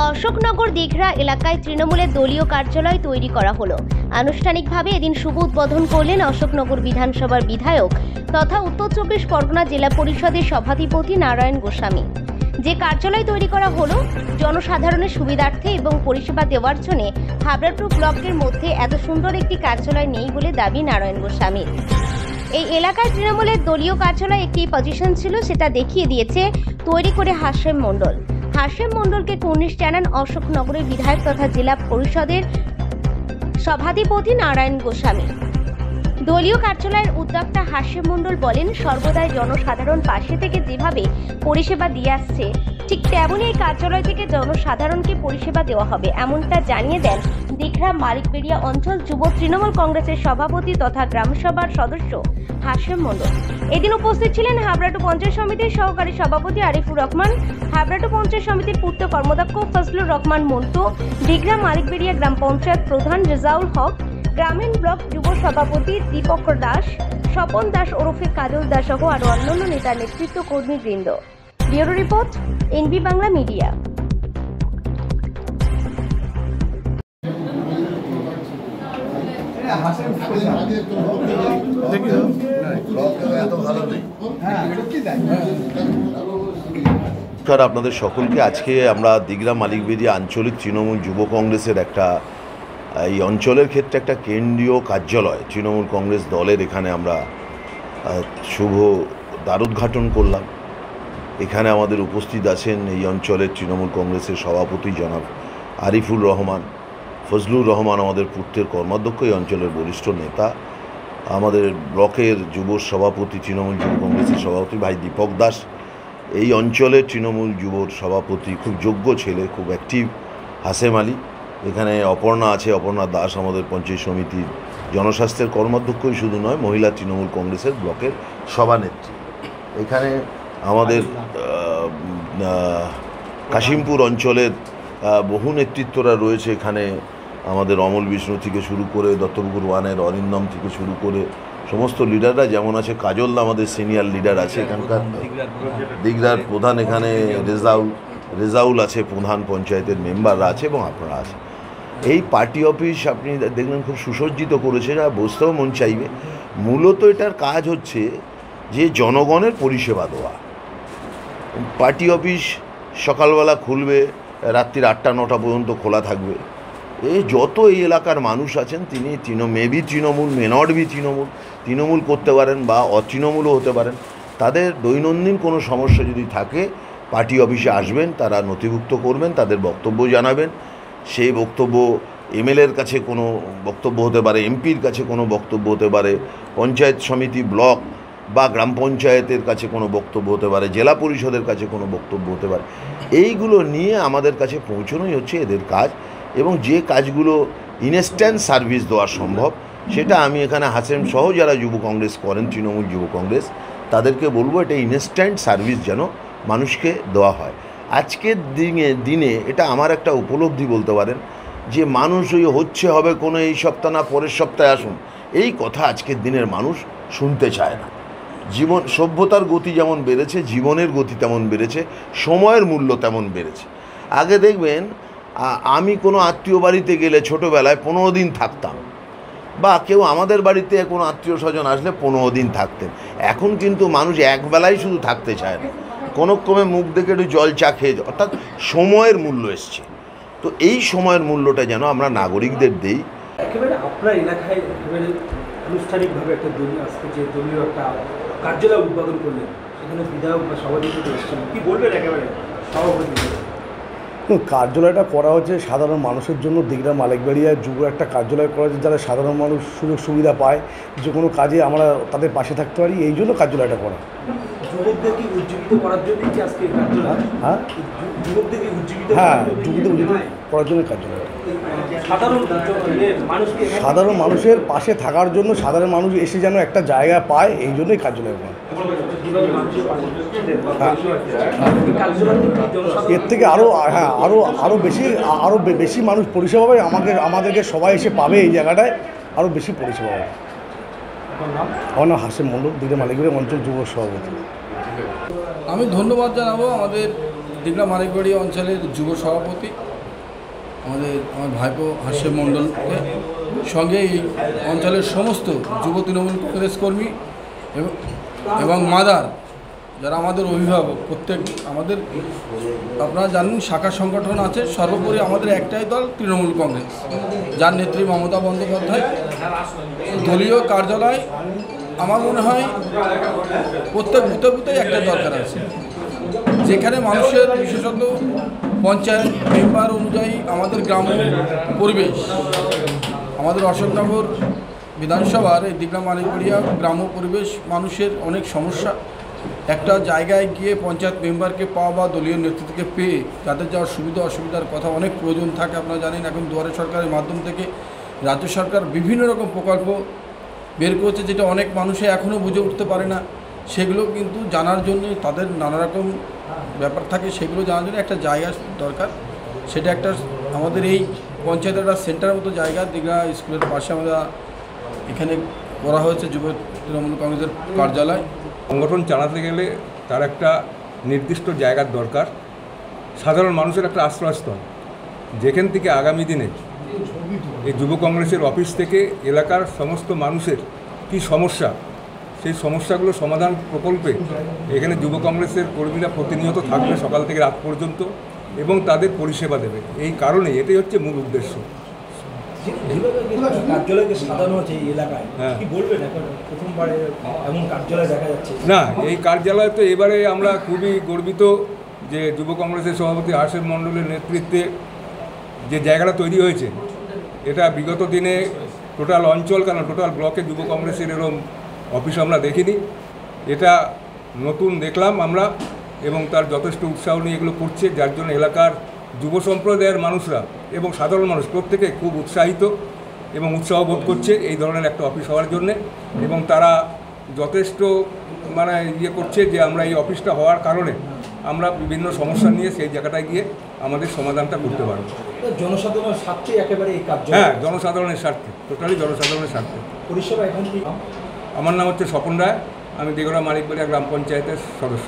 অশোকনগর দীঘরা এলাকায় তৃণমূলের দলীয় কার্যালয় তৈরি করা হলো। আনুষ্ঠানিকভাবে এদিন শুভ উদ্বোধন করলেন অশোকনগর বিধানসভার বিধায়ক তথা উত্তর 24 পরগনা জেলা পরিষদের সভাধিপতি নারায়ণ গোস্বামী। যে কার্যালয় তৈরি করা হলো জনসাধারণের সুবিধার্থে এবং পরিষেবা দেওয়ার জন্য হাবড়া 2 ব্লকের মধ্যে এত সুন্দর একটি কার্যালয় নেই বলে দাবি নারায়ণ গোস্বামীর। এই এলাকায় তৃণমূলের দলীয় কার্যালয় একটি পজিশন ছিল, সেটা দেখিয়ে দিয়েছে তৈরি করে হাসেম মণ্ডল। হাসেম মণ্ডলকে কুর্নিশ জানান অশোকনগরের বিধায়ক তথা জেলা পরিষদের সভাধিপতি নারায়ণ গোস্বামী। দলীয় কার্যালয়ের উদ্যোক্তা হাসেম মণ্ডল বলেন, সর্বদাই জনসাধারণ পাশে থেকে যেভাবে পরিষেবা দিয়ে আসছে ঠিক তেমনই এই কার্যালয় থেকে জনসাধারণকে পরিষেবা দেওয়া হবে, এমনটা জানিয়ে দেন দীঘরা মালিকবেড়িয়া অঞ্চল যুব তৃণমূল কংগ্রেসের সভাপতি তথা গ্রামসভার সদস্য হাসেম মণ্ডল। এদিন উপস্থিত ছিলেন হাবড়া 2 পঞ্চায়েত সমিতির সহকারী সভাপতি আরিফুর রহমান, হাবড়া 2 পঞ্চায়েত সমিতির পূর্ত কর্মদক্ষ ফজলুর রহমান মন্টু, দীঘরা মালিকবেড়িয়া গ্রাম পঞ্চায়েত প্রধান রেজাউল হক, গ্রামীণ ব্লক যুব সভাপতি দীপক দাস, স্বপন দাস ওরফে কাজল দাস সহ আরো অন্যান্য নেতা নেতৃত্ব কর্মীবৃন্দ। Bureau report, NB Bangla media. আপনাদের সকলকে আজকে আমরা দীঘরা মালিকবেড়িয়া আঞ্চলিক তৃণমূল যুব কংগ্রেসের একটা এই অঞ্চলের ক্ষেত্রে একটা কেন্দ্রীয় কার্যালয় তৃণমূল কংগ্রেস দলের এখানে আমরা শুভ দ্বারোদ্ঘাটন করলাম। এখানে আমাদের উপস্থিত আছেন এই অঞ্চলের তৃণমূল কংগ্রেসের সভাপতি জনাব আরিফুর রহমান, ফজলুর রহমান আমাদের পূর্তের কর্মাধ্যক্ষ, এই অঞ্চলের বরিষ্ঠ নেতা, আমাদের ব্লকের যুব সভাপতি তৃণমূল যুব কংগ্রেসের সভাপতি ভাই দীপক দাস, এই অঞ্চলের তৃণমূল যুবর সভাপতি খুব যোগ্য ছেলে, খুব অ্যাক্টিভ হাসেম আলী, এখানে অপর্ণা আছে, অপর্ণা দাস আমাদের পঞ্চায়েত সমিতির জনস্বাস্থ্যের কর্মাধ্যক্ষই শুধু নয়, মহিলা তৃণমূল কংগ্রেসের ব্লকের সভানেত্রী। এখানে আমাদের কাশিমপুর অঞ্চলের বহু নেতৃত্বরা রয়েছে। এখানে আমাদের অমল বিষ্ণু থেকে শুরু করে দত্তপুকুর ওয়ানের অরিন্দম থেকে শুরু করে সমস্ত লিডাররা যেমন আছে, কাজলদা আমাদের সিনিয়র লিডার আছে, এখানকার দীঘরার প্রধান এখানে রেজাউল আছে, প্রধান পঞ্চায়েতের মেম্বাররা আছে এবং আপনারা আছে। এই পার্টি অফিস আপনি দেখলেন খুব সুসজ্জিত করেছে, যা বসতেও মন চাইবে। মূলত এটার কাজ হচ্ছে যে জনগণের পরিষেবা দেওয়া। পার্টি অফিস সকালবেলা খুলবে, রাত্রির 8টা-9টা পর্যন্ত খোলা থাকবে। এই যত এই এলাকার মানুষ আছেন তিনি maybe Trinamool, may not be Trinamool করতে পারেন বা অতৃণমূলও হতে পারেন, তাদের দৈনন্দিন কোনো সমস্যা যদি থাকে পার্টি অফিসে আসবেন, তারা নথিভুক্ত করবেন, তাদের বক্তব্য জানাবেন। সেই বক্তব্য এমএলএর কাছে কোনো বক্তব্য হতে পারে, এমপির কাছে কোনো বক্তব্য হতে পারে, পঞ্চায়েত সমিতি ব্লক বা গ্রাম পঞ্চায়েতের কাছে কোনো বক্তব্য হতে পারে, জেলা পরিষদের কাছে কোনো বক্তব্য হতে পারে। এইগুলো নিয়ে আমাদের কাছে পৌঁছানোই হচ্ছে এদের কাজ, এবং যে কাজগুলো ইনস্ট্যান্ট সার্ভিস দেওয়া সম্ভব সেটা আমি এখানে হাসেম সহ যারা যুব কংগ্রেস করেন, তৃণমূল যুব কংগ্রেস, তাদেরকে বলবো এটা ইনস্ট্যান্ট সার্ভিস যেন মানুষকে দেওয়া হয়। আজকের দিনে এটা আমার একটা উপলব্ধি বলতে পারেন যে মানুষ ওই হচ্ছে হবে কোনো এই সপ্তাহ না পরের সপ্তাহে আসুন, এই কথা আজকের দিনের মানুষ শুনতে চায় না। সভ্যতার গতি যেমন বেড়েছে, জীবনের গতি তেমন বেড়েছে, সময়ের মূল্য তেমন বেড়েছে। আগে দেখবেন আমি কোনো আত্মীয় বাড়িতে গেলে ছোটোবেলায় 15 দিন থাকতাম, বা কেউ আমাদের বাড়িতে কোনো আত্মীয় স্বজন আসলে 15 দিন থাকতেন। এখন কিন্তু মানুষ একবেলায় শুধু থাকতে চায় না, কোনো ক্রমে মুখ দেখে একটু জল চা খেয়ে, অর্থাৎ সময়ের মূল্য এসছে। তো এই সময়ের মূল্যটা যেন আমরা নাগরিকদের দিই। একেবারে আপনার এলাকায় একেবারে আনুষ্ঠানিকভাবে একটা আজকে যে দলীয় একটা কার্যালয় উদ্বোধন করলেন, সেখানে বিধায়ক বা সভাপতি এসেছেন, কী বলবেন একেবারে সভাপতি? কার্যালয়টা করা হচ্ছে সাধারণ মানুষের জন্য। দীঘরা মালিকবেড়িয়ায় যুব একটা কার্যালয় করা হচ্ছে, যারা সাধারণ মানুষ সুযোগ সুবিধা পায়, যে কোনো কাজে আমরা তাদের পাশে থাকতে পারি, এই জন্য কার্যালয়টা করা। যুবকদেরকে উজ্জীবিত করার জন্যই কি আজকে কার্যালয়? হ্যাঁ, যুবকদেরকে উজ্জীবিত করার জন্য কার্যালয়। সাধারণ মানুষের পাশে থাকার জন্য, সাধারণ মানুষ এসে যেন একটা জায়গা পায়, এই জন্যই কার্যালয় করা। এর থেকে আরও বেশি মানুষ পরিষেবা পাবে, আমাদেরকে সবাই এসে পাবে এই জায়গাটায়, আরও বেশি পরিষেবা পাবে। আমার নাম হাসেম মণ্ডল, দীঘরা মালিকবেড়িয়া অঞ্চল যুব সভাপতি। আমি ধন্যবাদ জানাবো আমাদের দীঘলা মানিকবাড়ি অঞ্চলের যুব সভাপতি আমার ভাইপো হাসিম মণ্ডলকে সঙ্গে এই অঞ্চলের সমস্ত যুব তৃণমূল কংগ্রেস কর্মী এবং মাদার যারা আমাদের অভিভাবক, প্রত্যেক আমাদের আপনারা জানেন শাখা সংগঠন আছে, সর্বোপরি আমাদের একটাই দল তৃণমূল কংগ্রেস, যার নেত্রী মমতা বন্দ্যোপাধ্যায়। দলীয় কার্যালয় আমার মনে হয় প্রত্যেক বুথে বুথেই একটা দরকার আছে, যেখানে মানুষের বিশেষত পঞ্চায়েত মেম্বার অনুযায়ী আমাদের গ্রাম পরিবেশ, আমাদের অশোকনগর বিধানসভার এই দীঘলা মানিকবাড়িয়া গ্রাম্য পরিবেশ মানুষের অনেক সমস্যা। একটা জায়গায় গিয়ে পঞ্চায়েত মেম্বারকে পাওয়া বা দলীয় নেতৃত্বকে পেয়ে যাদের যাওয়ার সুবিধা অসুবিধার কথা অনেক প্রয়োজন থাকে। আপনারা জানেন এখন দুয়ারে সরকারের মাধ্যম থেকে রাজ্য সরকার বিভিন্ন রকম প্রকল্প বের করছে, যেটা অনেক মানুষে এখনও বুঝে উঠতে পারে না। সেগুলো কিন্তু জানার জন্য তাদের নানা রকম ব্যাপার থাকে, সেগুলো জানার জন্য একটা জায়গা দরকার। সেটা একটা আমাদের এই পঞ্চায়েতের একটা সেন্টারের মতো জায়গা, দীঘা স্কুলের পাশে আমরা এখানে করা হয়েছে যুব তৃণমূল কংগ্রেসের কার্যালয়। সংগঠন চালাতে গেলে তার একটা নির্দিষ্ট জায়গার দরকার, সাধারণ মানুষের একটা আশ্রয়স্থল, যেখান থেকে আগামী দিনে এই যুব কংগ্রেসের অফিস থেকে এলাকার সমস্ত মানুষের কী সমস্যা, সেই সমস্যাগুলো সমাধান প্রকল্পে এখানে যুব কংগ্রেসের কর্মীরা প্রতিনিয়ত থাকবে সকাল থেকে রাত পর্যন্ত এবং তাদের পরিষেবা দেবে। এই কারণে এটাই হচ্ছে মূল উদ্দেশ্য। কার্যালয়কে সাজানো হচ্ছে এই এলাকায়, কি বলবেন? এখন প্রথমবারে এমন কার্যালয় দেখা যাচ্ছে। না, এই কার্যালয় তো এবারে আমরা খুবই গর্বিত যে যুব কংগ্রেসের সভাপতি হাসিম মণ্ডলের নেতৃত্বে যে জায়গাটা তৈরি হয়েছে, এটা বিগত দিনে টোটাল অঞ্চল কেন টোটাল ব্লকে যুব কংগ্রেসের এরকম অফিস আমরা দেখিনি। এটা নতুন দেখলাম আমরা এবং তার যথেষ্ট উৎসাহ নিয়ে এগুলো করছে, যার জন্য এলাকার যুব সম্প্রদায়ের মানুষরা এবং সাধারণ মানুষ প্রত্যেকে খুব উৎসাহিত এবং উৎসাহ বোধ করছে এই ধরনের একটা অফিস হওয়ার জন্যে। এবং তারা যথেষ্ট করছে যে আমরা এই অফিসটা হওয়ার কারণে আমরা বিভিন্ন সমস্যা নিয়ে সেই জায়গাটায় গিয়ে আমাদের সমাধানটা করতে পারব। জনসাধারণের স্বার্থে একেবারে এই কার্য। হ্যাঁ, জনসাধারণের স্বার্থে, টোটালি জনসাধারণের স্বার্থে। পরিষেবা এখন কি? আমার নাম হচ্ছে স্বপন রায়, আমি দীঘলা মানিকবাড়িয়া গ্রাম পঞ্চায়েতের সদস্য।